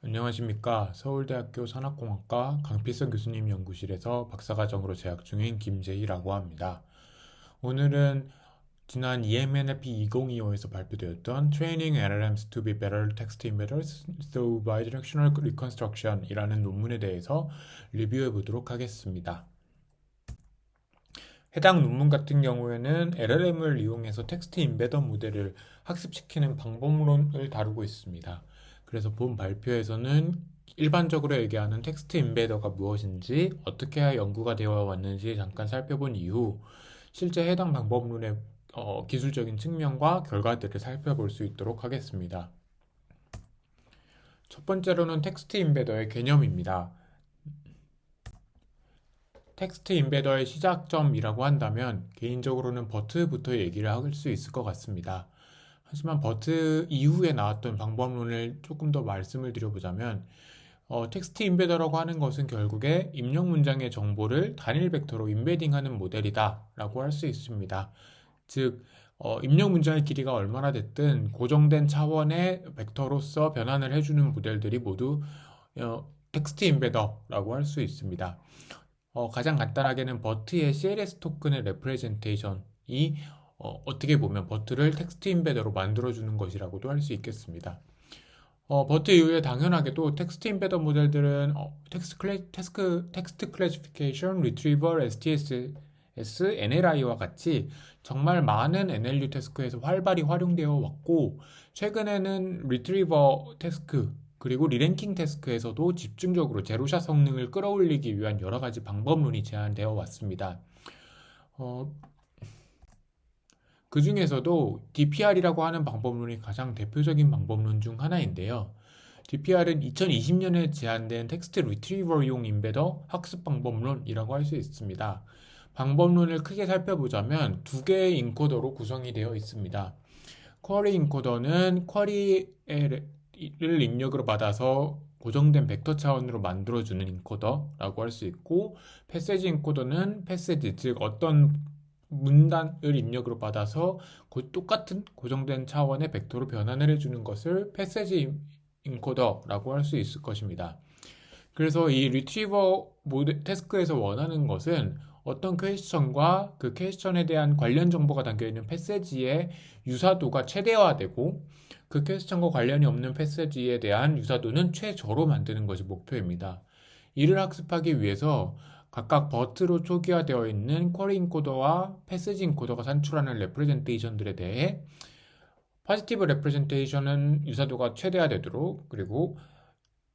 안녕하십니까. 서울대학교 산업공학과 강필성 교수님 연구실에서 박사과정으로 재학 중인 김재희라고 합니다. 오늘은 지난 EMNLP 2025에서 발표되었던 Training LLMs to be better text embedders through bidirectional reconstruction 이라는 논문에 대해서 리뷰해 보도록 하겠습니다. 해당 논문 같은 경우에는 LLM을 이용해서 텍스트 임베더 모델을 학습시키는 방법론을 다루고 있습니다. 그래서 본 발표에서는 일반적으로 얘기하는 텍스트 임베더가 무엇인지, 어떻게 해야 연구가 되어 왔는지 잠깐 살펴본 이후 실제 해당 방법론의 기술적인 측면과 결과들을 살펴볼 수 있도록 하겠습니다. 첫 번째로는 텍스트 임베더의 개념입니다. 텍스트 임베더의 시작점이라고 한다면 개인적으로는 버트부터 얘기를 할 수 있을 것 같습니다. 하지만 버트 이후에 나왔던 방법론을 조금 더 말씀을 드려보자면 텍스트 임베더라고 하는 것은 결국에 입력 문장의 정보를 단일 벡터로 임베딩하는 모델이다 라고 할 수 있습니다. 즉 입력 문장의 길이가 얼마나 됐든 고정된 차원의 벡터로서 변환을 해주는 모델들이 모두 텍스트 임베더라고 할 수 있습니다. 가장 간단하게는 버트의 CLS 토큰의 레프레젠테이션이 어떻게 보면 버트를 텍스트 임베더로 만들어주는 것이라고도 할 수 있겠습니다. 버트 이후에 당연하게도 텍스트 임베더 모델들은 텍스트 클래시피케이션, 리트리버, STSS, NLI와 같이 정말 많은 NLU 태스크에서 활발히 활용되어 왔고 최근에는 리트리버 태스크 그리고 리랭킹 태스크에서도 집중적으로 제로샷 성능을 끌어올리기 위한 여러 가지 방법론이 제안되어 왔습니다. 그 중에서도 DPR이라고 하는 방법론이 가장 대표적인 방법론 중 하나인데요. DPR은 2020년에 제안된 텍스트 리트리버용 임베더 학습 방법론이라고 할 수 있습니다. 방법론을 크게 살펴보자면 두 개의 인코더로 구성이 되어 있습니다. 쿼리 인코더는 쿼리를 입력으로 받아서 고정된 벡터 차원으로 만들어주는 인코더라고 할 수 있고, 패세지 인코더는 패세지, 즉 어떤 문단을 입력으로 받아서 똑같은 고정된 차원의 벡터로 변환을 해주는 것을 패세지 인코더라고 할 수 있을 것입니다. 그래서 이 리트리버 태스크에서 원하는 것은 어떤 퀘스천과 그 퀘스천에 대한 관련 정보가 담겨있는 패세지의 유사도가 최대화되고 그 퀘스천과 관련이 없는 패세지에 대한 유사도는 최저로 만드는 것이 목표입니다. 이를 학습하기 위해서 각각 버트로 초기화되어 있는 쿼리 인코더와 패세지 인코더가 산출하는 레프레젠테이션들에 대해 포지티브 레프레젠테이션은 유사도가 최대화되도록, 그리고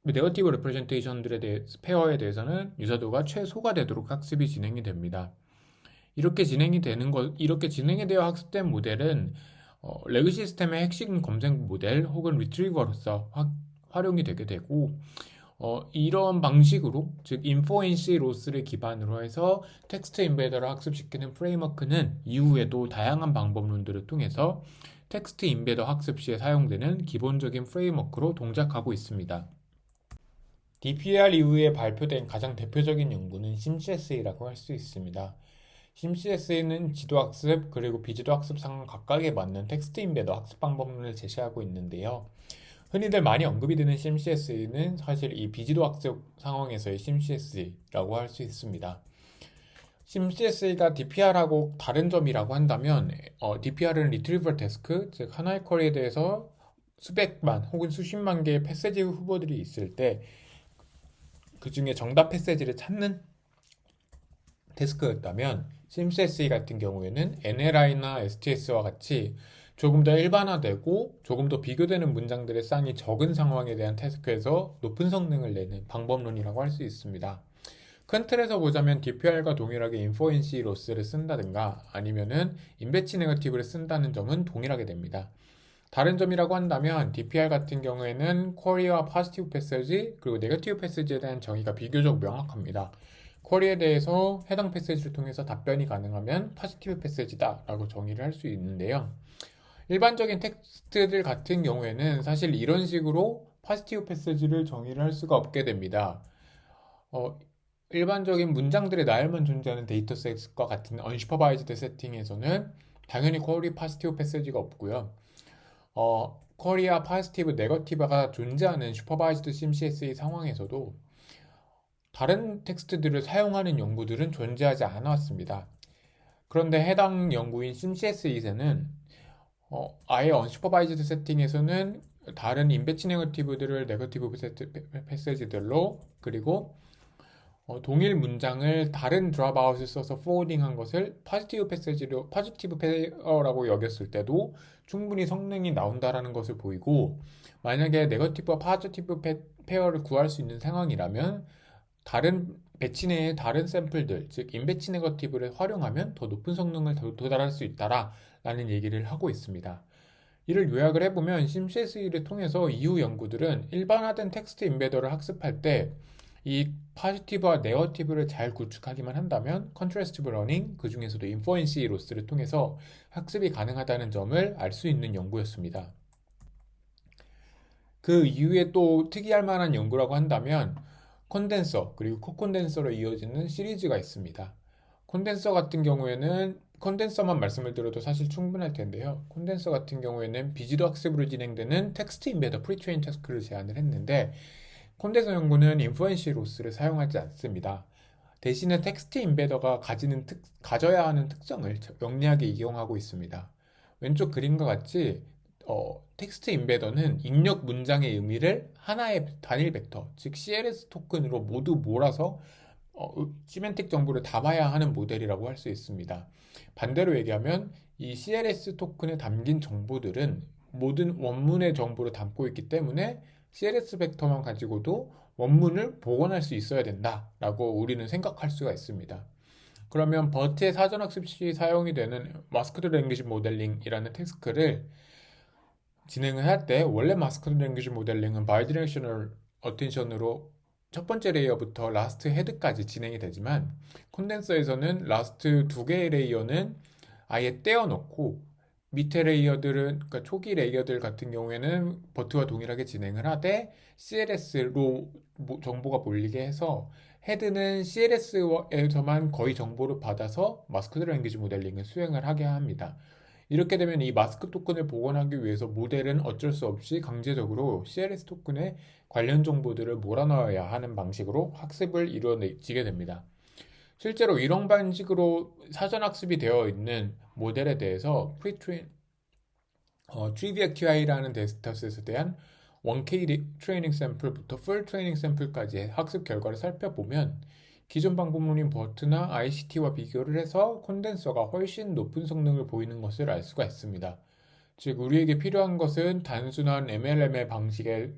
네거티브 레프레젠테이션들에 대해 페어에 대해서는 유사도가 최소가 되도록 학습이 진행이 됩니다. 이렇게 진행이 되어 학습된 모델은 레그 시스템의 핵심 검색 모델 혹은 리트리버로서 활용이 되게 되고, 이런 방식으로, 즉 인포엔시 로스를 기반으로 해서 텍스트 임베더를 학습시키는 프레임워크는 이후에도 다양한 방법론들을 통해서 텍스트 임베더 학습 시에 사용되는 기본적인 프레임워크로 동작하고 있습니다. DPR 이후에 발표된 가장 대표적인 연구는 심CSA라고 할 수 있습니다. 심CSA는 지도학습 그리고 비지도학습 상황 각각에 맞는 텍스트 임베더 학습 방법론을 제시하고 있는데요. 흔히들 많이 언급이 되는 심CSA는 사실 이 비지도 학습 상황에서의 심CSA라고 할 수 있습니다. 심CSA가 DPR하고 다른 점이라고 한다면 DPR은 리트리버 태스크, 즉 하나의 쿼리에 대해서 수백만 혹은 수십만 개의 패세지 후보들이 있을 때 그 중에 정답 패세지를 찾는 태스크였다면 심CSA 같은 경우에는 NLI나 STS와 같이 조금 더 일반화되고 조금 더 비교되는 문장들의 쌍이 적은 상황에 대한 태스크에서 높은 성능을 내는 방법론이라고 할 수 있습니다. 큰 틀에서 보자면 DPR과 동일하게 인포엔시 로스를 쓴다든가 아니면은 인베치 네거티브를 쓴다는 점은 동일하게 됩니다. 다른 점이라고 한다면 DPR 같은 경우에는 쿼리와 포지티브 패세지 그리고 네거티브 패세지에 대한 정의가 비교적 명확합니다. 쿼리에 대해서 해당 패세지를 통해서 답변이 가능하면 포지티브 패세지다 라고 정의를 할 수 있는데요. 일반적인 텍스트들 같은 경우에는 사실 이런 식으로 포지티브 패세지를 정의를 할 수가 없게 됩니다. 일반적인 문장들의 나열만 존재하는 데이터셋과 같은 unsupervised 세팅에서는 당연히 쿼리 포지티브 패세지가 없고요. 코리아 포지티브, 네거티브가 존재하는 슈퍼바이즈드 심CSE 상황에서도 다른 텍스트들을 사용하는 연구들은 존재하지 않았습니다. 그런데 해당 연구인 심CSE에서는 아예 언슈퍼바이즈드 세팅에서는 다른 인배치 네거티브들을 네거티브 패세지들로, 그리고 동일 문장을 다른 드랍아웃을 써서 포워딩한 것을 포지티브 패세지로, 포지티브 페어라고 여겼을 때도 충분히 성능이 나온다라는 것을 보이고, 만약에 네거티브와 포지티브 페어를 구할 수 있는 상황이라면 다른 배치 내의 다른 샘플들, 즉 인배치 네거티브를 활용하면 더 높은 성능을 도달할 수 있다라는 얘기를 하고 있습니다. 이를 요약을 해보면 심CSE를 통해서 이후 연구들은 일반화된 텍스트 임베더를 학습할 때 이 포지티브와 네거티브를 잘 구축하기만 한다면 컨트래스티브 러닝, 그 중에서도 인퍼런시 로스를 통해서 학습이 가능하다는 점을 알 수 있는 연구였습니다. 그 이후에 또 특이할 만한 연구라고 한다면 콘덴서 그리고 코콘덴서로 이어지는 시리즈가 있습니다. 콘덴서 같은 경우에는 콘덴서만 말씀을 드려도 사실 충분할 텐데요. 콘덴서 같은 경우에는 비지도 학습으로 진행되는 텍스트 임베더 프리트레인 태스크를 제안을 했는데, 콘덴서 연구는 인퍼런시 로스를 사용하지 않습니다. 대신에 텍스트 임베더가 가져야 하는 특성을 영리하게 이용하고 있습니다. 왼쪽 그림과 같이 텍스트 임베더는 입력 문장의 의미를 하나의 단일 벡터, 즉 CLS 토큰으로 모두 몰아서 시멘틱 정보를 담아야 하는 모델이라고 할 수 있습니다. 반대로 얘기하면 이 CLS 토큰에 담긴 정보들은 모든 원문의 정보를 담고 있기 때문에 CLS 벡터만 가지고도 원문을 복원할 수 있어야 된다라고 우리는 생각할 수가 있습니다. 그러면 버트의 사전학습 시 사용이 되는 마스크드 랭귀지 모델링이라는 태스크를 진행을 할 때, 원래 마스크드 랭귀지 모델링은 바이디렉셔널 어텐션으로 첫 번째 레이어부터 라스트 헤드까지 진행이 되지만, 콘덴서에서는 라스트 두 개의 레이어는 아예 떼어놓고 밑에 레이어들은, 그러니까 초기 레이어들 같은 경우에는 버트와 동일하게 진행을 하되 CLS로 정보가 몰리게 해서 헤드는 CLS에서만 거의 정보를 받아서 마스크드 랭귀지 모델링을 수행을 하게 합니다. 이렇게 되면 이 마스크 토큰을 복원하기 위해서 모델은 어쩔 수 없이 강제적으로 CLS 토큰에 관련 정보들을 몰아넣어야 하는 방식으로 학습을 이루어지게 됩니다. 실제로 이런 방식으로 사전 학습이 되어 있는 모델에 대해서 트리비아 QI라는 데이터셋에 대한 1K 트레이닝 샘플부터 풀 트레이닝 샘플까지의 학습 결과를 살펴보면 기존 방법론인 버트나 ICT와 비교를 해서 콘덴서가 훨씬 높은 성능을 보이는 것을 알 수가 있습니다. 즉 우리에게 필요한 것은 단순한 MLM 방식의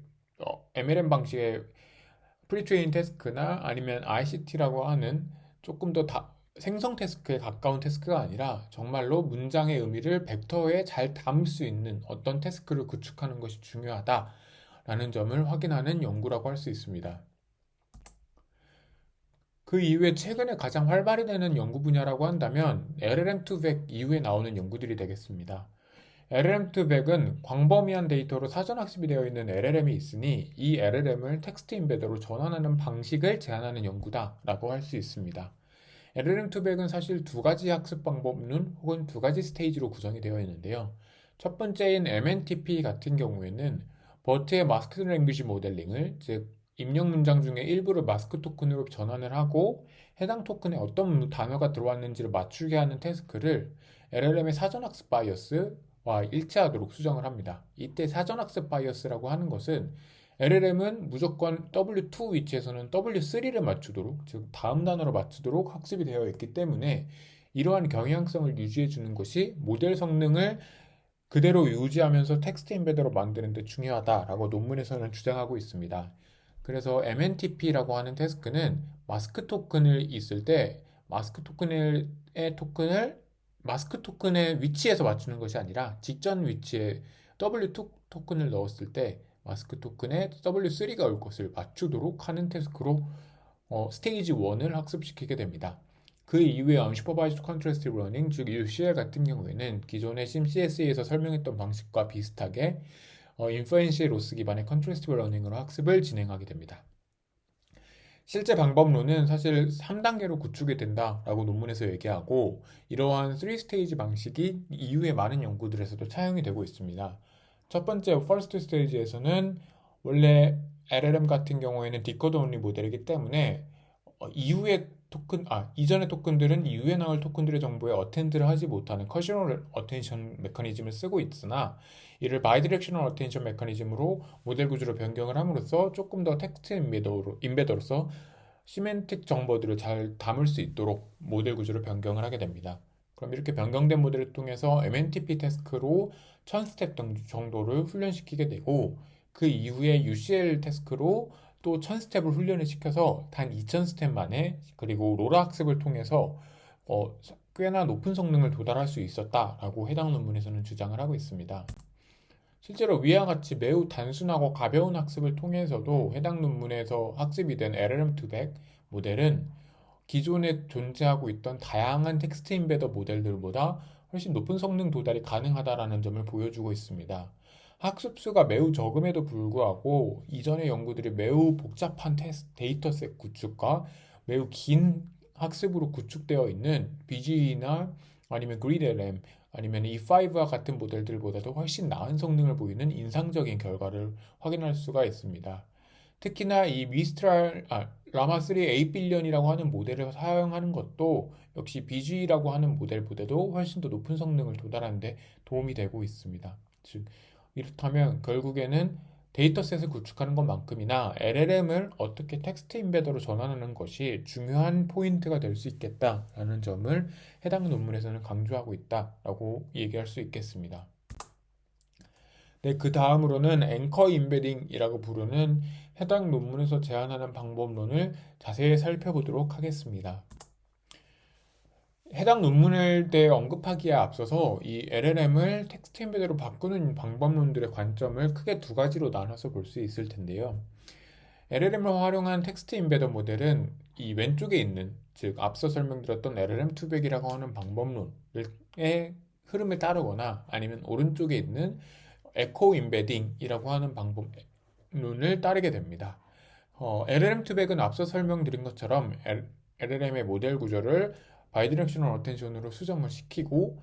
프리트레인 태스크나 아니면 ICT라고 하는 조금 더 생성 태스크에 가까운 태스크가 아니라 정말로 문장의 의미를 벡터에 잘 담을 수 있는 어떤 태스크를 구축하는 것이 중요하다라는 점을 확인하는 연구라고 할 수 있습니다. 그 이후에 최근에 가장 활발히 되는 연구 분야라고 한다면 LLM200 이후에 나오는 연구들이 되겠습니다. LLM200은 광범위한 데이터로 사전학습이 되어 있는 LLM이 있으니 이 LLM을 텍스트 임베더로 전환하는 방식을 제안하는 연구다라고 할 수 있습니다. LLM200은 사실 두 가지 학습 방법론 혹은 두 가지 스테이지로 구성이 되어 있는데요. 첫 번째인 MNTP 같은 경우에는 버트의 마스크드 랭귀지 모델링을, 즉 입력 문장 중에 일부를 마스크 토큰으로 전환을 하고 해당 토큰에 어떤 단어가 들어왔는지를 맞추게 하는 태스크를 LLM의 사전학습 바이어스와 일치하도록 수정을 합니다. 이때 사전학습 바이어스라고 하는 것은 LLM은 무조건 W2 위치에서는 W3를 맞추도록, 즉 다음 단어로 맞추도록 학습이 되어 있기 때문에 이러한 경향성을 유지해 주는 것이 모델 성능을 그대로 유지하면서 텍스트 임베더로 만드는 데 중요하다라고 논문에서는 주장하고 있습니다. 그래서 MNTP라고 하는 태스크는 마스크 토큰을 있을 때 마스크 토큰의 위치에서 맞추는 것이 아니라 직전 위치에 W2 토큰을 넣었을 때 마스크 토큰에 W3가 올 것을 맞추도록 하는 태스크로 스테이지 1을 학습시키게 됩니다. 그 이후에 Unsupervised Contrastive Learning, 즉 UCL 같은 경우에는 기존의 심CSE에서 설명했던 방식과 비슷하게 인퍼런시 로스 기반의 컨트래스티브 러닝으로 학습을 진행하게 됩니다. 실제 방법론은 사실 3단계로 구축이 된다라고 논문에서 얘기하고, 이러한 3스테이지 방식이 이후에 많은 연구들에서도 차용이 되고 있습니다. 첫 번째 first stage에서는 원래 LLM 같은 경우에는 디코더 only 모델이기 때문에 이전의 토큰들은 이후에 나올 토큰들의 정보에 어텐드를 하지 못하는 커셔널 어텐션 메커니즘을 쓰고 있으나 이를 바이디렉셔널 어텐션 메커니즘으로 모델 구조를 변경을 함으로써 조금 더 텍스트 인베더로서 시멘틱 정보들을 잘 담을 수 있도록 모델 구조를 변경을 하게 됩니다. 그럼 이렇게 변경된 모델을 통해서 MNTP 태스크로 1000스텝 정도를 훈련시키게 되고 그 이후에 UCL 태스크로 또 1000스텝을 훈련을 시켜서 단 2000스텝 만에 그리고 로라 학습을 통해서 꽤나 높은 성능을 도달할 수 있었다라고 해당 논문에서는 주장을 하고 있습니다. 실제로 위와 같이 매우 단순하고 가벼운 학습을 통해서도 해당 논문에서 학습이 된 LLM200 모델은 기존에 존재하고 있던 다양한 텍스트 인베더 모델들보다 훨씬 높은 성능 도달이 가능하다라는 점을 보여주고 있습니다. 학습수가 매우 적음에도 불구하고 이전의 연구들이 매우 복잡한 데이터셋 구축과 매우 긴 학습으로 구축되어 있는 BGE나 아니면 GridLM 아니면 E5와 같은 모델들보다도 훨씬 나은 성능을 보이는 인상적인 결과를 확인할 수가 있습니다. 특히나 이 라마 3 8빌리언이라고 하는 모델을 사용하는 것도 역시 BG라고 하는 모델보다도 훨씬 더 높은 성능을 도달하는 데 도움이 되고 있습니다. 즉 이렇다면 결국에는 데이터셋을 구축하는 것만큼이나 LLM을 어떻게 텍스트 인베더로 전환하는 것이 중요한 포인트가 될 수 있겠다라는 점을 해당 논문에서는 강조하고 있다라고 얘기할 수 있겠습니다. 네, 그 다음으로는 앵커 임베딩이라고 부르는 해당 논문에서 제안하는 방법론을 자세히 살펴보도록 하겠습니다. 해당 논문을 대해 언급하기에 앞서서 이 LLM을 텍스트 인베더로 바꾸는 방법론들의 관점을 크게 두 가지로 나눠서 볼 수 있을 텐데요. LLM을 활용한 텍스트 인베더 모델은 이 왼쪽에 있는, 즉 앞서 설명드렸던 LLM200이라고 하는 방법론의 흐름을 따르거나 아니면 오른쪽에 있는 에코 임베딩이라고 하는 방법론을 따르게 됩니다. LLM200은 앞서 설명드린 것처럼 LLM의 모델 구조를 바이디렉셔널 어텐션으로 수정을 시키고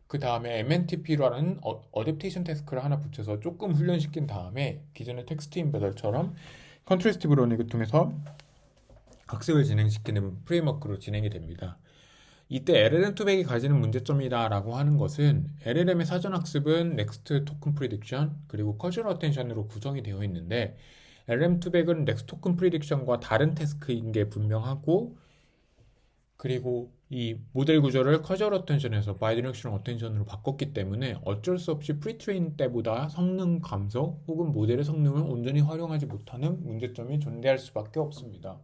그 다음에 MNTP라는 어댑테이션 태스크를 하나 붙여서 조금 훈련시킨 다음에 기존의 텍스트 인베더처럼 컨트래스티브 러닝을 통해서 학습을 진행시키는 프레임워크로 진행이 됩니다. 이때 LLM200이 가지는 문제점이라고 하는 것은 LLM의 사전 학습은 넥스트 토큰 프리딕션 그리고 커셔널 어텐션으로 구성이 되어 있는데 LLM200은 넥스트 토큰 프리딕션과 다른 태스크인 게 분명하고 그리고 이 모델 구조를 커셔널 어텐션에서 바이디렉셔널 어텐션으로 바꿨기 때문에 어쩔 수 없이 프리트레인 때보다 성능 감소 혹은 모델의 성능을 온전히 활용하지 못하는 문제점이 존재할 수밖에 없습니다.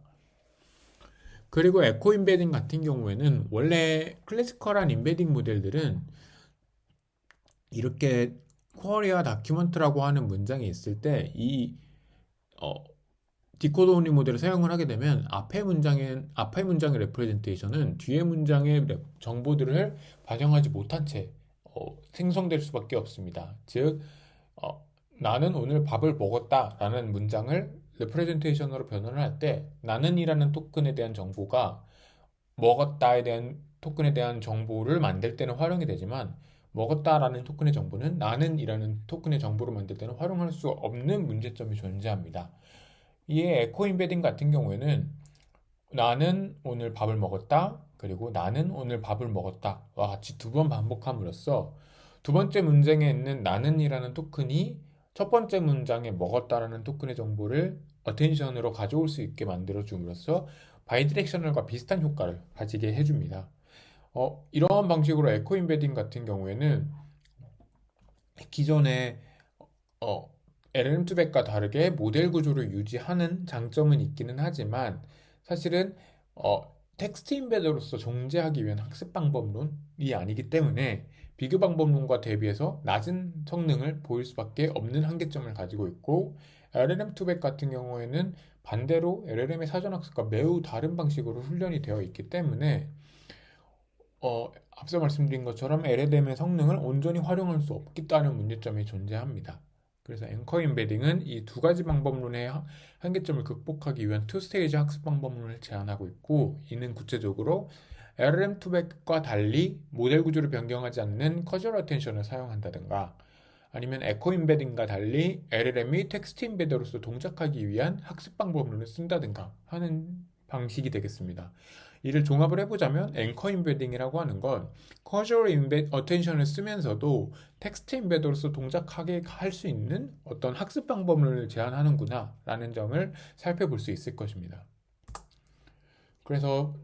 그리고 에코 임베딩 같은 경우에는 원래 클래시컬한 임베딩 모델들은 이렇게 쿼리와 다큐먼트라고 하는 문장이 있을 때이 디코더 온리 모델을 사용을 하게 되면 앞의 문장의 레프레젠테이션은 뒤의 문장의 정보들을 반영하지 못한 채 생성될 수밖에 없습니다. 즉 나는 오늘 밥을 먹었다라는 문장을 레프레젠테이션으로 변환을 할 때 나는이라는 토큰에 대한 정보가 먹었다에 대한 토큰에 대한 정보를 만들 때는 활용이 되지만 먹었다라는 토큰의 정보는 나는이라는 토큰의 정보를 만들 때는 활용할 수 없는 문제점이 존재합니다. 이에 에코 임베딩 같은 경우에는 나는 오늘 밥을 먹었다 그리고 나는 오늘 밥을 먹었다와 같이 두 번 반복함으로써 두 번째 문장에 있는 나는이라는 토큰이 첫 번째 문장에 먹었다라는 토큰의 정보를 어텐션으로 가져올 수 있게 만들어 줌으로써 바이디렉셔널과 비슷한 효과를 가지게 해줍니다. 이러한 방식으로 에코 임베딩 같은 경우에는 기존의 LLM200과 다르게 모델 구조를 유지하는 장점은 있기는 하지만 사실은 텍스트 인베더로서 존재하기 위한 학습 방법론이 아니기 때문에 비교 방법론과 대비해서 낮은 성능을 보일 수밖에 없는 한계점을 가지고 있고 LLM200 같은 경우에는 반대로 LLM의 사전 학습과 매우 다른 방식으로 훈련이 되어 있기 때문에 앞서 말씀드린 것처럼 LLM의 성능을 온전히 활용할 수 없겠다는 문제점이 존재합니다. 그래서 앵커 임베딩은 이 두 가지 방법론의 한계점을 극복하기 위한 투 스테이지 학습 방법론을 제안하고 있고 이는 구체적으로 LLM200과 달리 모델 구조를 변경하지 않는 커저럴 어텐션을 사용한다든가 아니면 에코 임베딩과 달리 LLM이 텍스트 임베더로서 동작하기 위한 학습 방법론을 쓴다든가 하는 방식이 되겠습니다. 이를 종합을 해보자면 앵커 임베딩이라고 하는 건 커주얼 어텐션을 쓰면서도 텍스트 임베더로서 동작하게 할 수 있는 어떤 학습 방법론을 제안하는구나 라는 점을 살펴볼 수 있을 것입니다. 그래서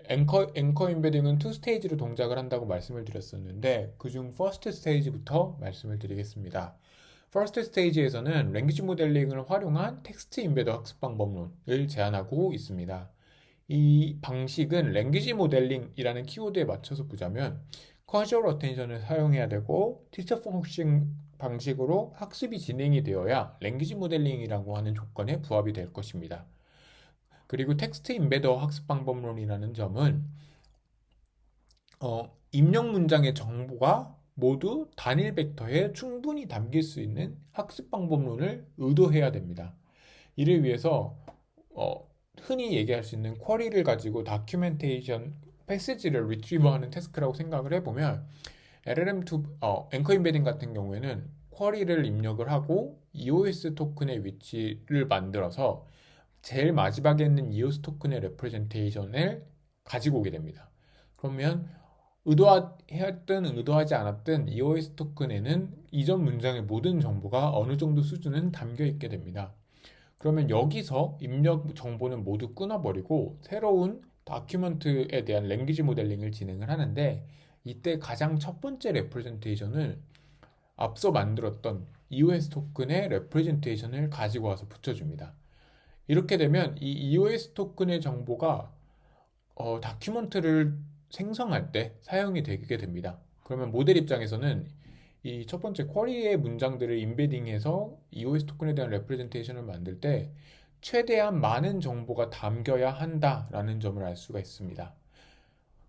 앵커 임베딩은 투 스테이지로 동작을 한다고 말씀을 드렸었는데 그중 퍼스트 스테이지부터 말씀을 드리겠습니다. 퍼스트 스테이지에서는 랭귀지 모델링을 활용한 텍스트 임베더 학습 방법론을 제안하고 있습니다. 이 방식은 랭귀지 모델링이라는 키워드에 맞춰서 보자면 커주얼 어텐션을 사용해야 되고 티처 펑션 방식으로 학습이 진행이 되어야 랭귀지 모델링이라고 하는 조건에 부합이 될 것입니다. 그리고 텍스트 임베더 학습 방법론이라는 점은 입력 문장의 정보가 모두 단일 벡터에 충분히 담길 수 있는 학습 방법론을 의도해야 됩니다. 이를 위해서 흔히 얘기할 수 있는 쿼리를 가지고 다큐멘테이션 패시지를 리트리버하는 태스크라고 생각을 해보면 LLM2 앵커 임베딩 같은 경우에는 쿼리를 입력을 하고 EOS 토큰의 위치를 만들어서 제일 마지막에 있는 EOS 토큰의 레프레젠테이션을 가지고 오게 됩니다. 그러면 의도했든 의도하지 않았든 EOS 토큰에는 이전 문장의 모든 정보가 어느 정도 수준은 담겨 있게 됩니다. 그러면 여기서 입력 정보는 모두 끊어버리고 새로운 다큐멘트에 대한 랭귀지 모델링을 진행을 하는데 이때 가장 첫 번째 레프레젠테이션을 앞서 만들었던 EOS 토큰의 레프레젠테이션을 가지고 와서 붙여줍니다. 이렇게 되면 이 EOS 토큰의 정보가 다큐멘트를 생성할 때 사용이 되게 됩니다. 그러면 모델 입장에서는 이 첫 번째 쿼리의 문장들을 임베딩해서 EOS 토큰에 대한 레프레젠테이션을 만들 때 최대한 많은 정보가 담겨야 한다라는 점을 알 수가 있습니다.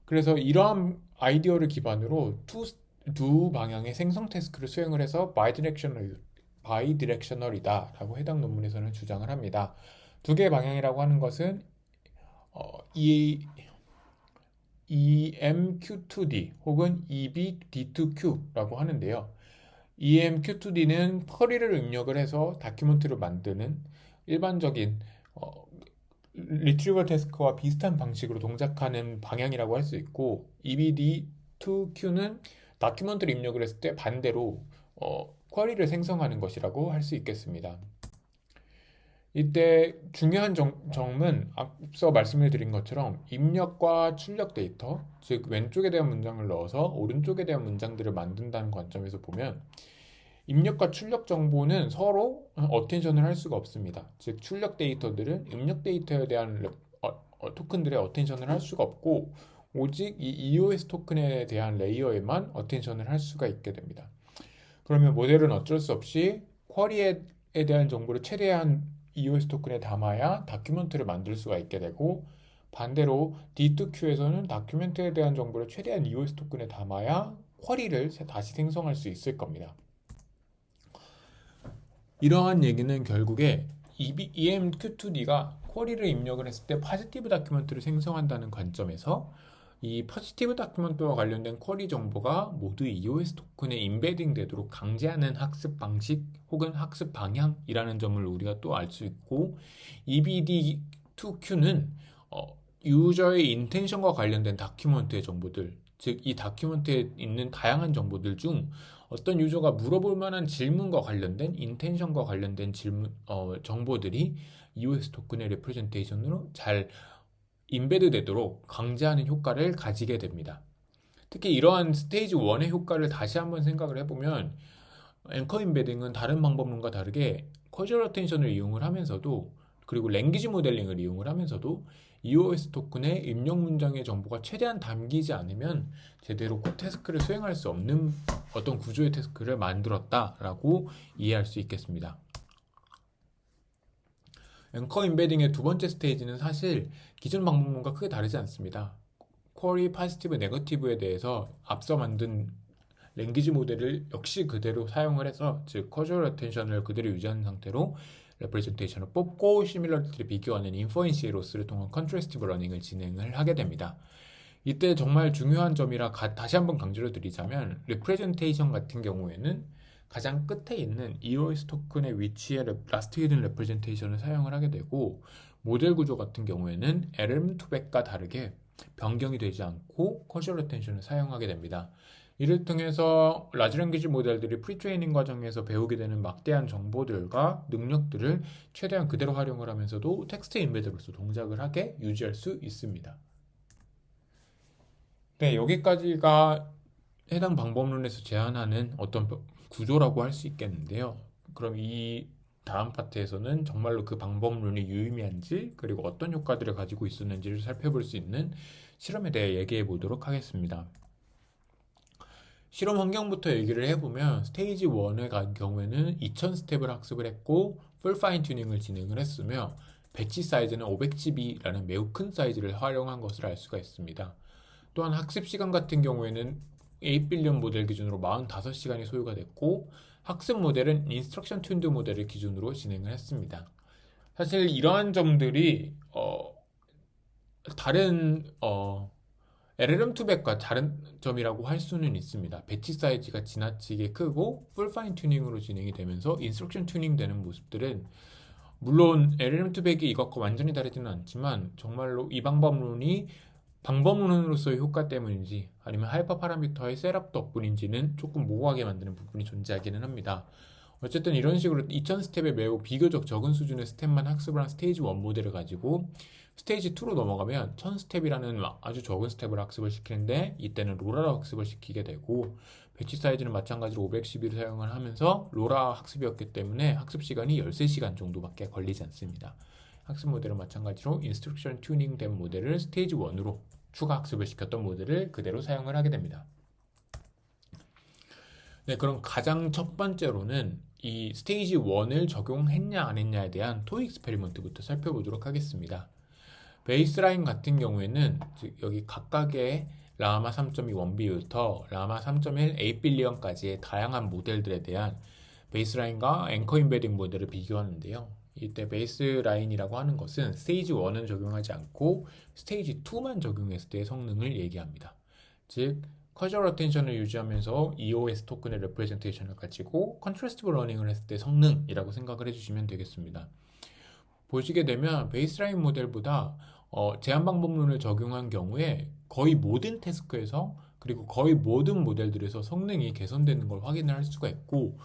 그래서 이러한 아이디어를 기반으로 두 방향의 생성 태스크를 수행을 해서 바이디렉셔널이다 라고 해당 논문에서는 주장을 합니다. 두 개의 방향이라고 하는 것은 EMQ2D 혹은 EBD2Q라고 하는데요. EMQ2D는 쿼리를 입력을 해서 다큐멘트를 만드는 일반적인 리트리버 태스크와 비슷한 방식으로 동작하는 방향이라고 할 수 있고 EBD2Q는 다큐멘트를 입력을 했을 때 반대로 쿼리를 생성하는 것이라고 할 수 있겠습니다. 이때 중요한 점은 앞서 말씀을 드린 것처럼 입력과 출력 데이터, 즉 왼쪽에 대한 문장을 넣어서 오른쪽에 대한 문장들을 만든다는 관점에서 보면 입력과 출력 정보는 서로 어텐션을 할 수가 없습니다. 즉 출력 데이터들은 입력 데이터에 대한 토큰들의 어텐션을 할 수가 없고 오직 이 EOS 토큰에 대한 레이어에만 어텐션을 할 수가 있게 됩니다. 그러면 모델은 어쩔 수 없이 쿼리에 대한 정보를 최대한 EOS 토큰에 담아야 다큐멘트를 만들 수가 있게 되고 반대로 D2Q에서는 다큐멘트에 대한 정보를 최대한 EOS 토큰에 담아야 쿼리를 다시 생성할 수 있을 겁니다. 이러한 얘기는 결국에 EMQ2D가 쿼리를 입력을 했을 때 포지티브 다큐멘트를 생성한다는 관점에서 이 포지티브 다큐멘트와 관련된 쿼리 정보가 모두 EOS 토큰에 임베딩 되도록 강제하는 학습 방식 혹은 학습 방향이라는 점을 우리가 또 알 수 있고 EBD2Q는 유저의 인텐션과 관련된 다큐멘트의 정보들, 즉 이 다큐멘트에 있는 다양한 정보들 중 어떤 유저가 물어볼 만한 질문과 관련된 인텐션과 관련된 정보들이 EOS 토큰의 레프레젠테이션으로 잘 임베드 되도록 강제하는 효과를 가지게 됩니다. 특히 이러한 스테이지 1의 효과를 다시 한번 생각을 해보면 앵커 임베딩은 다른 방법론과 다르게 커주얼 어텐션을 이용을 하면서도 그리고 랭귀지 모델링을 이용을 하면서도 EOS 토큰의 입력 문장의 정보가 최대한 담기지 않으면 제대로 태스크를 수행할 수 없는 어떤 구조의 태스크를 만들었다라고 이해할 수 있겠습니다. 앵커 임베딩의 두 번째 스테이지는 사실 기존 방법론과 크게 다르지 않습니다. 쿼리, 포지티브, 네거티브에 대해서 앞서 만든 랭귀지 모델을 역시 그대로 사용을 해서 즉 커주얼 어텐션을 그대로 유지하는 상태로 레프레젠테이션을 뽑고 시뮬러리티를 비교하는 인퍼런시 로스를 통한 컨트래스티브 러닝을 진행을 하게 됩니다. 이때 정말 중요한 점이라 다시 한번 강조를 드리자면 레프레젠테이션 같은 경우에는 가장 끝에 있는 EOS 토큰의 위치에 라스트 히든 레프레젠테이션을 사용을 하게 되고, 모델 구조 같은 경우에는 LM200과 다르게 변경이 되지 않고 커주얼 어텐션을 사용하게 됩니다. 이를 통해서 라지 랭귀지 모델들이 프리트레이닝 과정에서 배우게 되는 막대한 정보들과 능력들을 최대한 그대로 활용을 하면서도 텍스트 인베드로서 동작을 하게 유지할 수 있습니다. 네, 여기까지가 해당 방법론에서 제안하는 어떤 구조라고 할 수 있겠는데요. 그럼 이 다음 파트에서는 정말로 그 방법론이 유의미한지, 그리고 어떤 효과들을 가지고 있었는지를 살펴볼 수 있는 실험에 대해 얘기해 보도록 하겠습니다. 실험 환경부터 얘기를 해보면, 스테이지 1의 경우에는 2000 스텝을 학습을 했고 풀 파인 튜닝을 진행을 했으며, 배치 사이즈는 500GB라는 매우 큰 사이즈를 활용한 것을 알 수가 있습니다. 또한 학습 시간 같은 경우에는 8빌리언 모델 기준으로 45시간이 소요가 됐고, 학습 모델은 인스트럭션 튠드 모델을 기준으로 진행을 했습니다. 사실 이러한 점들이 다른 LLM200과 다른 점이라고 할 수는 있습니다. 배치 사이즈가 지나치게 크고 풀 파인 튜닝으로 진행이 되면서 인스트럭션 튜닝 되는 모습들은, 물론 LLM200이 이것과 완전히 다르지는 않지만 정말로 이 방법론으로서의 효과 때문인지 아니면 하이퍼 파라미터의 셋업 덕분인지는 조금 모호하게 만드는 부분이 존재하기는 합니다. 어쨌든 이런 식으로 2000 스텝에 매우 비교적 적은 수준의 스텝만 학습을 한 스테이지 1 모델을 가지고 스테이지 2로 넘어가면 1000 스텝이라는 아주 적은 스텝을 학습을 시키는데, 이때는 로라로 학습을 시키게 되고, 배치 사이즈는 마찬가지로 510을 사용을 하면서 로라 학습이었기 때문에 학습 시간이 13시간 정도밖에 걸리지 않습니다. 학습 모델은 마찬가지로 인스트럭션 튜닝 된 모델을 스테이지 1으로 추가 학습을 시켰던 모델을 그대로 사용을 하게 됩니다. 네, 그럼 가장 첫 번째로는 이 스테이지 1을 적용했냐 안 했냐에 대한 토익 익스페리먼트부터 살펴보도록 하겠습니다. 베이스라인 같은 경우에는 여기 각각의 라마 3.2 1B부터 라마 3.1 8빌리언까지의 다양한 모델들에 대한 베이스라인과 앵커 인베딩 모델을 비교하는데요. 이때 베이스라인이라고 하는 것은 스테이지 1은 적용하지 않고 스테이지 2만 적용했을 때의 성능을 얘기합니다. 즉, 커주얼 어텐션을 유지하면서 EOS 토큰의 레프레젠테이션을 가지고 컨트라스티브 러닝을 했을 때 성능이라고 생각을 해주시면 되겠습니다. 보시게 되면 베이스라인 모델보다 제한 방법론을 적용한 경우에 거의 모든 태스크에서, 그리고 거의 모든 모델들에서 성능이 개선되는 걸 확인을 할 수가 있고,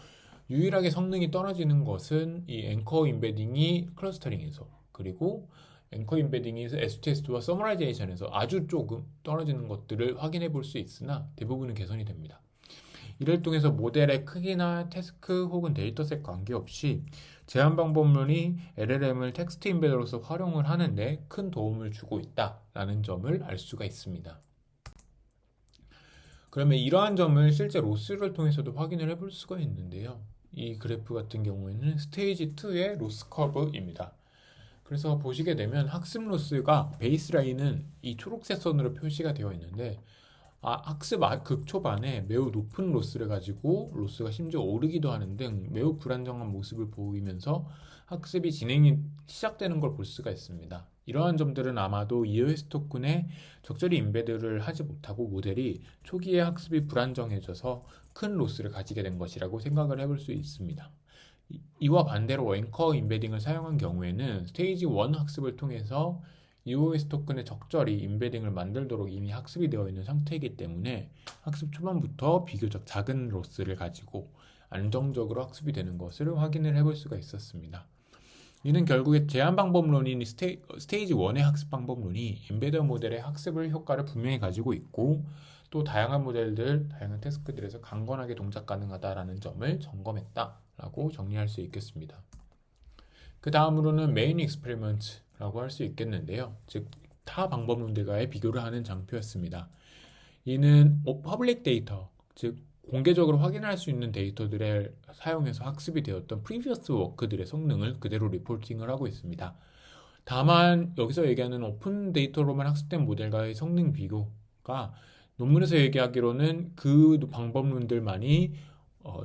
유일하게 성능이 떨어지는 것은 이 앵커 인베딩이 클러스터링에서, 그리고 앵커 인베딩이 S2S2와 서머라이제이션에서 아주 조금 떨어지는 것들을 확인해 볼 수 있으나 대부분은 개선이 됩니다. 이를 통해서 모델의 크기나 태스크 혹은 데이터셋 관계없이 제한 방법론이 LLM을 텍스트 인베더로서 활용을 하는데 큰 도움을 주고 있다라는 점을 알 수가 있습니다. 그러면 이러한 점을 실제 로스를 통해서도 확인을 해볼 수가 있는데요. 이 그래프 같은 경우에는 스테이지 2의 로스 커브입니다. 그래서 보시게 되면 학습 로스가 베이스라인은 이 초록색 선으로 표시가 되어 있는데, 학습 극초반에 매우 높은 로스를 가지고 로스가 심지어 오르기도 하는 등 매우 불안정한 모습을 보이면서 학습이 진행이 시작되는 걸 볼 수가 있습니다. 이러한 점들은 아마도 EOS 토큰에 적절히 인베드를 하지 못하고 모델이 초기에 학습이 불안정해져서 큰 로스를 가지게 된 것이라고 생각을 해볼 수 있습니다. 이와 반대로 앵커 인베딩을 사용한 경우에는 스테이지 1 학습을 통해서 EOS 토큰에 적절히 인베딩을 만들도록 이미 학습이 되어 있는 상태이기 때문에 학습 초반부터 비교적 작은 로스를 가지고 안정적으로 학습이 되는 것을 확인을 해볼 수가 있었습니다. 이는 결국에 제한 방법론인 스테이지 1의 학습 방법론이 인베더 모델의 학습을 효과를 분명히 가지고 있고, 또 다양한 모델들, 다양한 태스크들에서 강건하게 동작 가능하다라는 점을 점검했다라고 정리할 수 있겠습니다. 그 다음으로는 메인 익스페리먼트라고 할 수 있겠는데요. 즉, 타 방법론들과의 비교를 하는 장표였습니다. 이는 퍼블릭 데이터, 즉 공개적으로 확인할 수 있는 데이터들을 사용해서 학습이 되었던 프리비어스 워크들의 성능을 그대로 리포팅을 하고 있습니다. 다만 여기서 얘기하는 오픈 데이터로만 학습된 모델과의 성능 비교가 논문에서 얘기하기로는 그 방법론들만이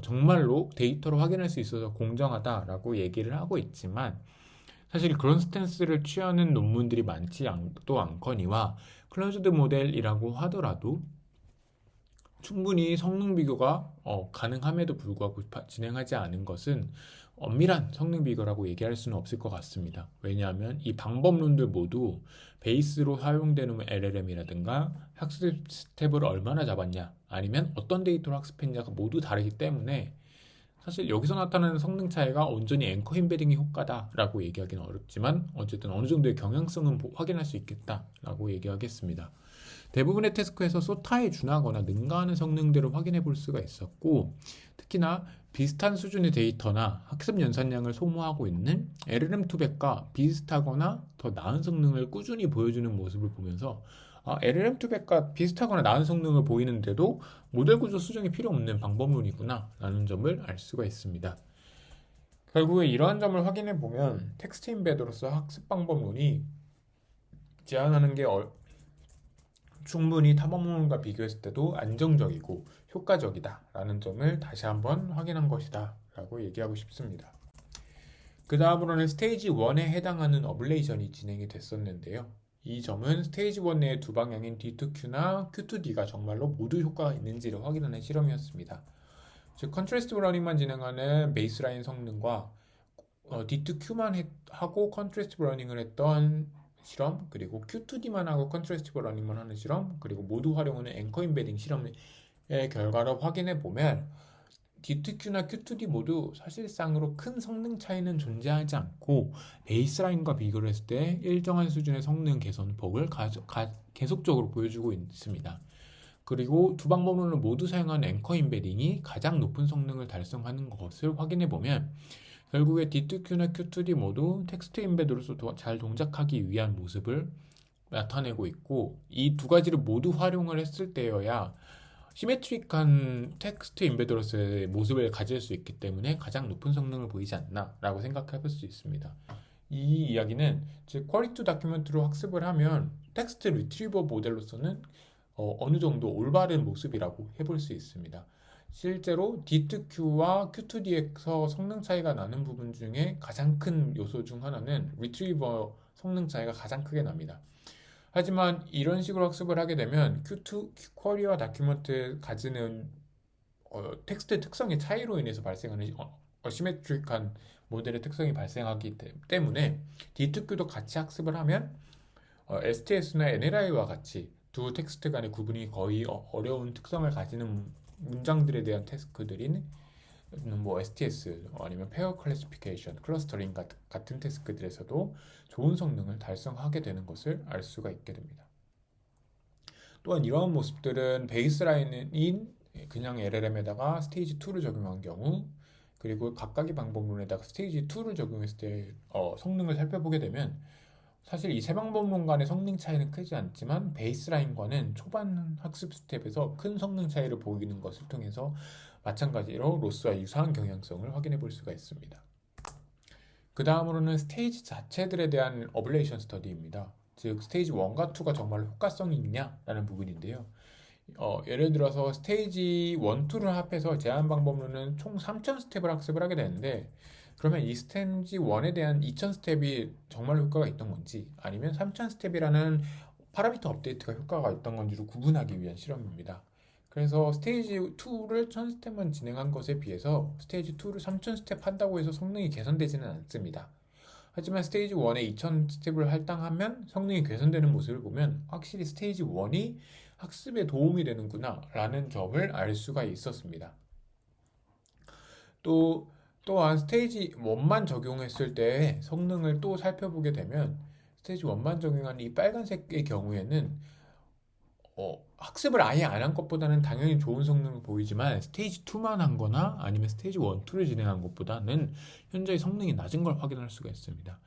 정말로 데이터로 확인할 수 있어서 공정하다라고 얘기를 하고 있지만, 사실 그런 스탠스를 취하는 논문들이 많지 또 않거니와 클로즈드 모델이라고 하더라도 충분히 성능 비교가 가능함에도 불구하고 진행하지 않은 것은 엄밀한 성능 비교라고 얘기할 수는 없을 것 같습니다. 왜냐하면 이 방법론들 모두 베이스로 사용되는 LLM이라든가 학습 스텝을 얼마나 잡았냐, 아니면 어떤 데이터로 학습했냐가 모두 다르기 때문에 사실 여기서 나타나는 성능 차이가 온전히 앵커 임베딩의 효과다라고 얘기하기는 어렵지만 어쨌든 어느 정도의 경향성은 확인할 수 있겠다라고 얘기하겠습니다. 대부분의 태스크에서 소타에 준하거나 능가하는 성능들을 확인해 볼 수가 있었고, 특히나 비슷한 수준의 데이터나 학습 연산량을 소모하고 있는 LLM 투백과 비슷하거나 더 나은 성능을 꾸준히 보여주는 모습을 보면서 LLM 투백과 비슷하거나 나은 성능을 보이는데도 모델 구조 수정이 필요 없는 방법론이구나 라는 점을 알 수가 있습니다. 결국에 이러한 점을 확인해 보면 텍스트 임베드로서 학습 방법론이 제안하는 게 충분히 탐험론과 비교했을 때도 안정적이고 효과적이다 라는 점을 다시 한번 확인한 것이다 라고 얘기하고 싶습니다. 그 다음으로는 스테이지 1에 해당하는 어블레이션이 진행이 됐었는데요. 이 점은 스테이지 1 내의 두 방향인 D2Q나 Q2D가 정말로 모두 효과가 있는지를 확인하는 실험이었습니다. 즉 컨트래스트 러닝만 진행하는 베이스라인 성능과 D2Q만 하고 컨트래스트 러닝을 했던 실험, 그리고 Q2D만 하고 컨트래스티브 러닝만 하는 실험, 그리고 모두 활용하는 앵커 임베딩 실험의 결과를 확인해 보면 D2Q나 Q2D 모두 사실상으로 큰 성능 차이는 존재하지 않고 베이스라인과 비교를 했을 때 일정한 수준의 성능 개선폭을 계속적으로 보여주고 있습니다. 그리고 두 방법론을 모두 사용한 앵커 임베딩이 가장 높은 성능을 달성하는 것을 확인해 보면 결국에 D2Q나 Q2D 모두 텍스트 임베드로서 잘 동작하기 위한 모습을 나타내고 있고, 이 두 가지를 모두 활용을 했을 때여야 시메트릭한 텍스트 임베드로서의 모습을 가질 수 있기 때문에 가장 높은 성능을 보이지 않나 라고 생각해 볼 수 있습니다. 이 이야기는 즉 쿼리 투 다큐멘트로 학습을 하면 텍스트 리트리버 모델로서는 어느 정도 올바른 모습이라고 해볼 수 있습니다. 실제로 D2Q와 Q2D에서 성능 차이가 나는 부분 중에 가장 큰 요소 중 하나는 리트리버 성능 차이가 가장 크게 납니다. 하지만 이런 식으로 학습을 하게 되면 쿼리와 다큐멘트에 가지는 텍스트 특성의 차이로 인해서 발생하는 어시메트릭한 모델의 특성이 발생하기 때문에 D2Q도 같이 학습을 하면 STS나 NLI와 같이 두 텍스트 간의 구분이 거의 어려운 특성을 가지는 문장들에 대한 태스크들인 뭐 STS 아니면 페어 클래시피케이션, 클러스터링 같은 태스크들에서도 좋은 성능을 달성하게 되는 것을 알 수가 있게 됩니다. 또한 이러한 모습들은 베이스라인인 그냥 LLM에다가 스테이지 2를 적용한 경우, 그리고 각각의 방법론에다가 스테이지 2를 적용했을 때 성능을 살펴보게 되면 사실 이 세 방법론 간의 성능 차이는 크지 않지만 베이스라인과는 초반 학습 스텝에서 큰 성능 차이를 보이는 것을 통해서 마찬가지로 로스와 유사한 경향성을 확인해 볼 수가 있습니다. 그 다음으로는 스테이지 자체들에 대한 어블레이션 스터디입니다. 즉 스테이지 1과 2가 정말 효과성이 있냐라는 부분인데요. 예를 들어서 스테이지 1, 2를 합해서 제한 방법론은 총 3000 스텝을 학습을 하게 되는데, 그러면 이 스테이지 1에 대한 2000 스텝이 정말 효과가 있던 건지, 아니면 3000 스텝이라는 파라미터 업데이트가 효과가 있던 건지를 구분하기 위한 실험입니다. 그래서 스테이지 2를 1000 스텝만 진행한 것에 비해서 스테이지 2를 3000 스텝 한다고 해서 성능이 개선되지는 않습니다. 하지만 스테이지 1에 2000 스텝을 할당하면 성능이 개선되는 모습을 보면 확실히 스테이지 1이 학습에 도움이 되는구나 라는 점을 알 수가 있었습니다. 또한 스테이지 1만 적용했을 때 성능을 또 살펴보게 되면 스테이지 1만 적용한 이 빨간색의 경우에는 학습을 아예 안 한 것보다는 당연히 좋은 성능을 보이지만 스테이지 2만 한 거나 아니면 스테이지 1, 2를 진행한 것보다는 현저히 성능이 낮은 걸 확인할 수가 있습니다.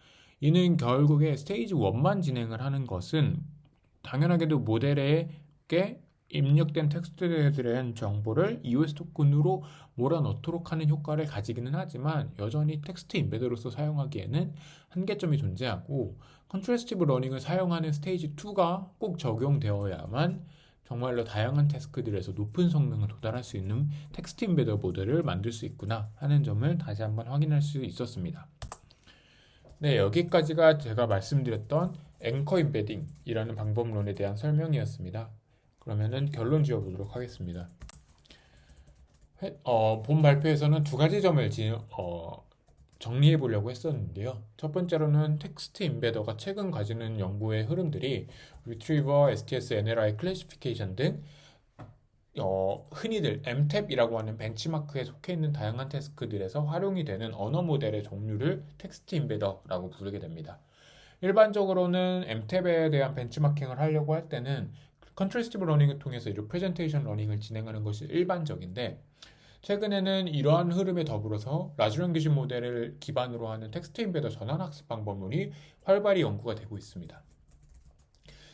이는 결국에 스테이지 1만 진행을 하는 것은 당연하게도 모델에게 입력된 텍스트들에 대한 정보를 EOS 토큰으로 몰아넣도록 하는 효과를 가지기는 하지만 여전히 텍스트 임베드로서 사용하기에는 한계점이 존재하고, 컨트래스티브 러닝을 사용하는 스테이지 2가 꼭 적용되어야만 정말로 다양한 태스크들에서 높은 성능을 도달할 수 있는 텍스트 임베더 모델을 만들 수 있구나 하는 점을 다시 한번 확인할 수 있었습니다. 네, 여기까지가 제가 말씀드렸던 앵커 임베딩이라는 방법론에 대한 설명이었습니다. 그러면은 결론 지어보도록 하겠습니다. 본 발표에서는 두 가지 점을 정리해 보려고 했었는데요. 첫 번째로는 텍스트 임베더가 최근 가지는 연구의 흐름들이 Retriever, STS, NLI, 클래시피케이션 등 흔히들 MTAP이라고 하는 벤치마크에 속해 있는 다양한 태스크들에서 활용이 되는 언어 모델의 종류를 텍스트 임베더라고 부르게 됩니다. 일반적으로는 MTAP에 대한 벤치마킹을 하려고 할 때는 컨트래스티브 러닝을 통해서 리프레젠테이션 러닝을 진행하는 것이 일반적인데, 최근에는 이러한 흐름에 더불어서 라지 랭귀지 모델을 기반으로 하는 텍스트 임베더 전환 학습 방법론이 활발히 연구가 되고 있습니다.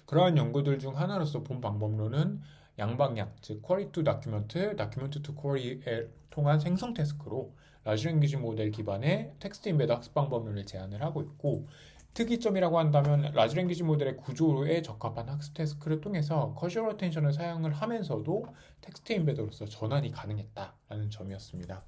그러한 연구들 중 하나로서 본 방법론은 양방향, 즉 query to document, document to query에 통한 생성 태스크로 라지 랭귀지 모델 기반의 텍스트 임베더 학습 방법론을 제안을 하고 있고, 특이점이라고 한다면 라지 랭귀지 모델의 구조에 적합한 학습 태스크를 통해서 커주얼 어텐션을 사용을 하면서도 텍스트 임베더로서 전환이 가능했다라는 점이었습니다.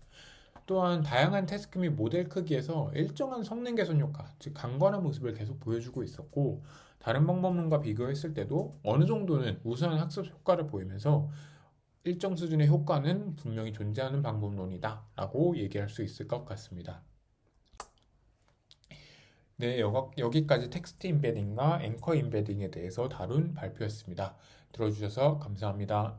또한 다양한 태스크 및 모델 크기에서 일정한 성능 개선 효과, 즉 강건한 모습을 계속 보여주고 있었고, 다른 방법론과 비교했을 때도 어느 정도는 우수한 학습 효과를 보이면서 일정 수준의 효과는 분명히 존재하는 방법론이다 라고 얘기할 수 있을 것 같습니다. 네, 여기까지 텍스트 임베딩과 앵커 임베딩에 대해서 다룬 발표였습니다. 들어주셔서 감사합니다.